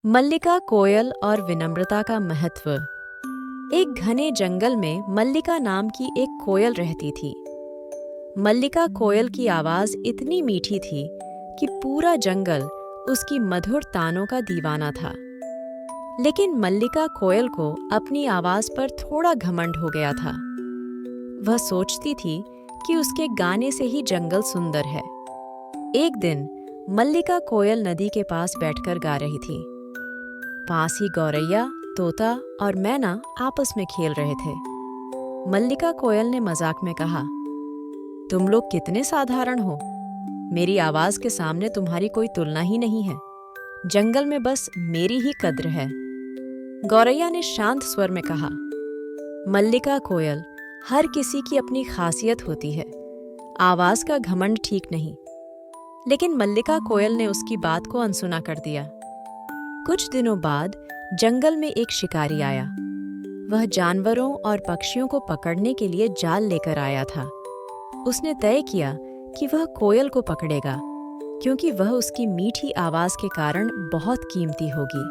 मल्लिका, कोयल और विनम्रता का महत्व। एक घने जंगल में मल्लिका नाम की एक कोयल रहती थी। मल्लिका कोयल की आवाज इतनी मीठी थी कि पूरा जंगल उसकी मधुर तानों का दीवाना था। लेकिन मल्लिका कोयल को अपनी आवाज पर थोड़ा घमंड हो गया था। वह सोचती थी कि उसके गाने से ही जंगल सुंदर है। एक दिन मल्लिका कोयल नदी के पास बैठकर गा रही थी। पास ही गौरैया, तोता और मैना आपस में खेल रहे थे। मल्लिका कोयल ने मजाक में कहा, तुम लोग कितने साधारण हो। मेरी आवाज के सामने तुम्हारी कोई तुलना ही नहीं है। जंगल में बस मेरी ही कद्र है। गौरैया ने शांत स्वर में कहा, मल्लिका कोयल, हर किसी की अपनी खासियत होती है। आवाज का घमंड ठीक नहीं। लेकिन मल्लिका कोयल ने उसकी बात को अनसुना कर दिया। कुछ दिनों बाद जंगल में एक शिकारी आया। वह जानवरों और पक्षियों को पकड़ने के लिए जाल लेकर आया था। उसने तय किया कि वह कोयल को पकड़ेगा, क्योंकि वह उसकी मीठी आवाज के कारण बहुत कीमती होगी।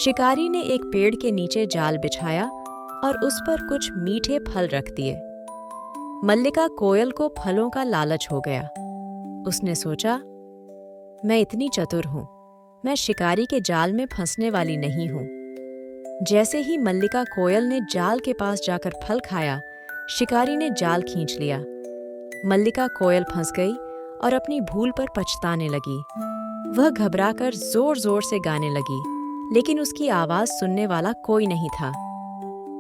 शिकारी ने एक पेड़ के नीचे जाल बिछाया और उस पर कुछ मीठे फल रख दिए। मल्लिका कोयल को फलों का लालच हो गया। उसने सोचा, मैं इतनी चतुर हूं, मैं शिकारी के जाल में फंसने वाली नहीं हूं। जैसे ही मल्लिका कोयल ने जाल के पास जाकर फल खाया, शिकारी ने जाल खींच लिया। मल्लिका कोयल फंस गई और अपनी भूल पर पछताने लगी। वह घबराकर जोर जोर से गाने लगी, लेकिन उसकी आवाज सुनने वाला कोई नहीं था।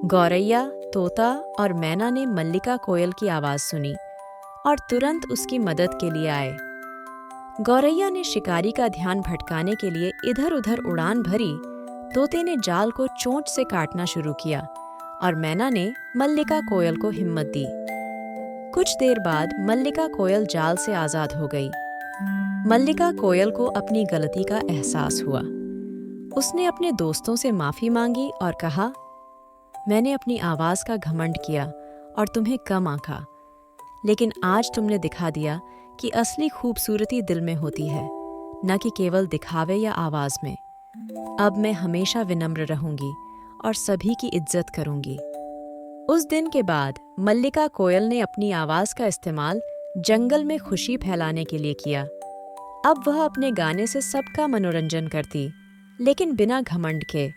गौरैया, तोता और मैना ने मल्लिका कोयल की आवाज सुनी और तुरंत उसकी मदद के लिए आए। गौरैया ने शिकारी का ध्यान भटकाने के लिए इधर उधर उड़ान भरी। तोते ने जाल को चोंच से काटना शुरू किया और मैना ने मल्लिका कोयल को हिम्मत दी। कुछ देर बाद मल्लिका कोयल जाल से आजाद हो गई। मल्लिका कोयल को अपनी गलती का एहसास हुआ। उसने अपने दोस्तों से माफी मांगी और कहा, मैंने अपनी आवाज का घमंड किया और तुम्हें कम आंका। लेकिन आज तुमने दिखा दिया कि असली खूबसूरती दिल में होती है, न कि केवल दिखावे या आवाज में। अब मैं हमेशा विनम्र रहूंगी और सभी की इज्जत करूंगी। उस दिन के बाद मल्लिका कोयल ने अपनी आवाज का इस्तेमाल जंगल में खुशी फैलाने के लिए किया। अब वह अपने गाने से सबका मनोरंजन करती, लेकिन बिना घमंड के।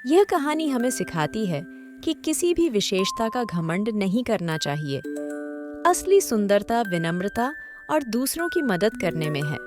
यह कहानी हमें सिखाती है कि किसी भी विशेषता का घमंड नहीं करना चाहिए। असली सुंदरता विनम्रता और दूसरों की मदद करने में है।